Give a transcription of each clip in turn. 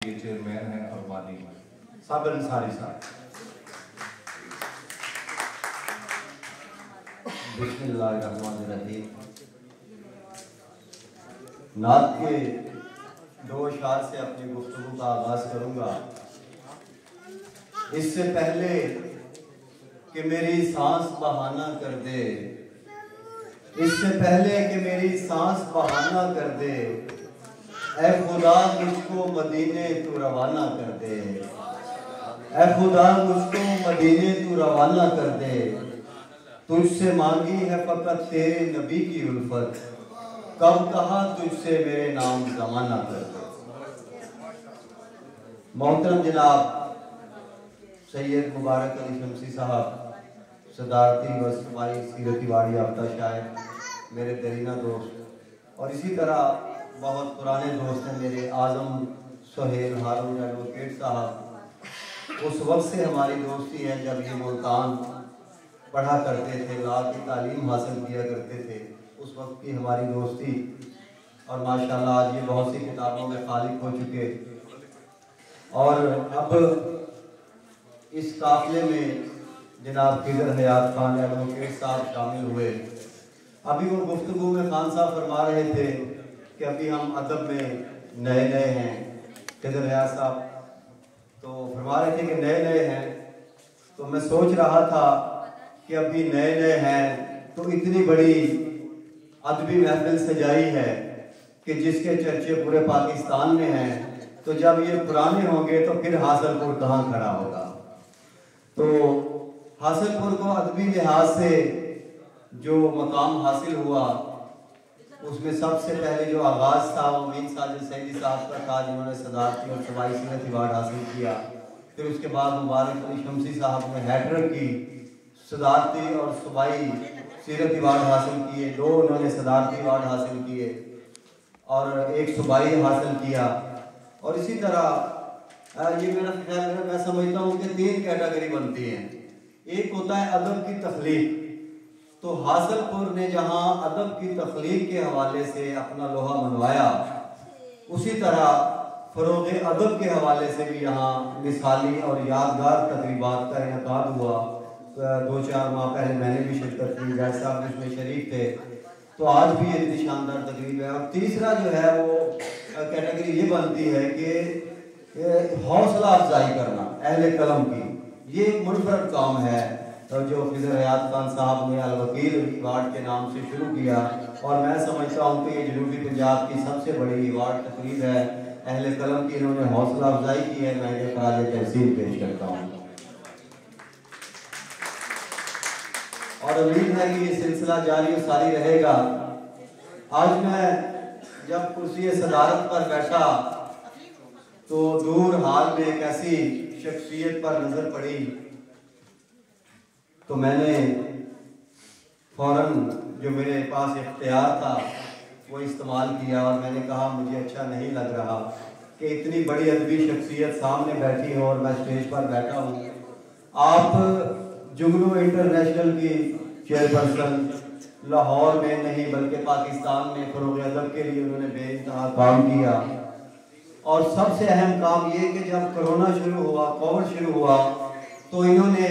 ये चेयरमैन हैं और माली साबिर अंसारी साहब। बिस्मिल्लाहिर्रहमानिर्रहीम। नात के दो अशार से अपनी गुफ्तगू का आगाज करूंगा। इससे पहले कि मेरी सांस बहाना कर दे, इससे पहले कि मेरी सांस बहाना कर दे, ऐ खुदा मुझको मदीने तू रवाना कर दे, ऐ खुदा मुझको मदीने तू रवाना कर दे। तुझसे मांगी है फकत तेरे नबी की उल्फत, कब कहा तुझसे मेरे नाम जमाना कर दे। मोहतरम जनाब सैयद मुबारक अली शमसी साहब, सदारती व सूबाई सीरती वाड़ी याफ्ता शायर, मेरे दरीना दोस्त और इसी तरह बहुत पुराने दोस्त हैं मेरे आजम सोहेल हारून एडवोकेट साहब। उस वक्त से हमारी दोस्ती है जब ये मुल्तान पढ़ा करते थे, लॉ की तालीम हासिल किया करते थे, उस वक्त की हमारी दोस्ती। और माशाल्लाह आज ये बहुत सी किताबों में खालिक हो चुके और अब इस काफिले में जनाब खिदर हयात खान एडवोकेट साहब शामिल हुए। अभी वो गुफ्तगू में खान साहब फरमा रहे थे कि अभी हम अदब में नए नए हैं। खिदर हयात साहब तो फरमा रहे थे कि नए नए हैं, तो मैं सोच रहा था कि अभी नए नए हैं तो इतनी बड़ी अदबी महफिल सजाई है कि जिसके चर्चे पूरे पाकिस्तान में हैं, तो जब ये पुराने होंगे तो फिर हासिलपुर कहाँ खड़ा होगा। तो हासिलपुर को अदबी लिहाज से जो मकाम हासिल हुआ उसमें सबसे पहले जो आगाज़ था वो मीन साजिद सैदी साहब का था, जिन्होंने सदारती और सवाई सीरत अवार्ड हासिल किया। फिर उसके बाद मुबारक अली शमसी साहब ने हैट्रिक की, सदारती और सूबाई सीरत अवार्ड हासिल किए, 2 उन्होंने सदारती अवार्ड हासिल किए और 1 सूबाई हासिल किया। और इसी तरह ये मेरा ख्याल है, मैं समझता हूँ कि 3 कैटेगरी बनती हैं। एक होता है अदब की तख्लीक, तो हासिलपुर ने जहाँ अदब की तख्लीक के हवाले से अपना लोहा मनवाया, उसी तरह फ़रोग़ अदब के हवाले से भी यहाँ मिसाली और यादगार तकरीबात का इनेकाद हुआ। 2-4 माह पहले मैंने भी शिरकत की, जैसे साहब इसमें शरीक थे, तो आज भी इतनी शानदार तकरीब है। और तीसरा जो है वो कैटेगरी ये बनती है कि हौसला अफजाई करना अहले कलम की, ये एक मुनफरद काम है जो खिदर हयात खान साहब ने अल वकील अवार्ड के नाम से शुरू किया। और मैं समझता हूँ कि ये जनूबी पंजाब की सबसे बड़ी अवार्ड तकरीब है अहले कलम की, इन्होंने हौसला अफजाई की है। मैं ये खराज तहसीन पेश करता हूँ और उम्मीद है कि ये सिलसिला जारी और सारी रहेगा। आज मैं जब कुर्सी सदारत पर बैठा तो दूर हाल में एक ऐसी शख्सियत पर नजर पड़ी, तो मैंने फ़ौरन जो मेरे पास इख्तियार था वो इस्तेमाल किया और मैंने कहा मुझे अच्छा नहीं लग रहा कि इतनी बड़ी अदबी शख्सियत सामने बैठी हो और मैं स्टेज पर बैठा हूँ। आप जुगनू इंटरनेशनल की चेयरपर्सन, लाहौर में नहीं बल्कि पाकिस्तान में फ़रोग़ अदब के लिए उन्होंने बेइंतहा काम किया। और सबसे अहम काम ये कि जब कोरोना शुरू हुआ, कोविड शुरू हुआ, तो इन्होंने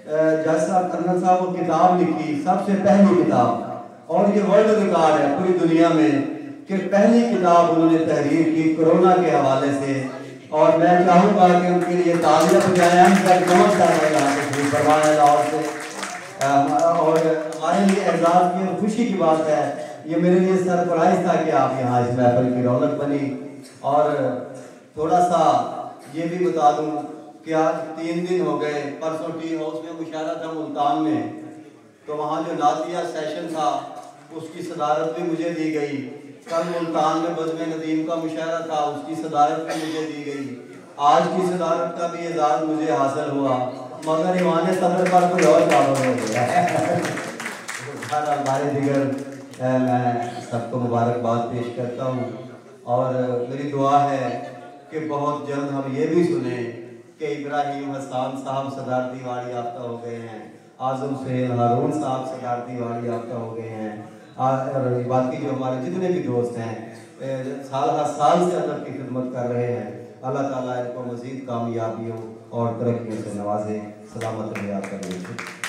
जैसा कर्नल साहब वो किताब लिखी, सबसे पहली किताब, और ये वर्ल्ड रिकॉर्ड है पूरी दुनिया में कि पहली किताब उन्होंने तहरीर की कोरोना के हवाले से। और मैं चाहूँगा कि उनके लिए तालियां बजाएं। हम तक पहुँच जाए यहाँ से परवाना लाहौर से, और हमारे लिए एजाज़ की और खुशी की बात है। ये मेरे लिए सरप्राइज था कि आप यहाँ इस महफिल की रौनक बनी। और थोड़ा सा ये भी बता दूँ कि आज 3 दिन हो गए, परसों टी हाउस में मुशायरा था मुल्तान में, तो वहाँ जो नातिया सेशन था उसकी सदारत भी मुझे दी गई। कल मुल्तान में बज़्म नदीम का मुशायरा था, उसकी सदारत भी मुझे दी गई। आज की सदारत का भी एजाज़ मुझे हासिल हुआ, मगर ईवान सदर पर कोई और काम हो गया। हमारे दिगर मैं सबको मुबारकबाद पेश करता हूँ और मेरी दुआ है कि बहुत जल्द हम ये भी सुने कि इब्राहिम हसन साहब सदारती अवार्ड याफ्ता हो गए हैं, आजम सोहेल हारून साहब सदारती अवार्ड याफ्ता हो गए हैं, और बाकी जो हमारे जितने भी दोस्त हैं साल हर साल से अदब की खिदमत कर रहे हैं। अल्लाह ताला इनको मज़ीद कामयाबियों और तरक्कियों से नवाजे, सलामत रहे आपका।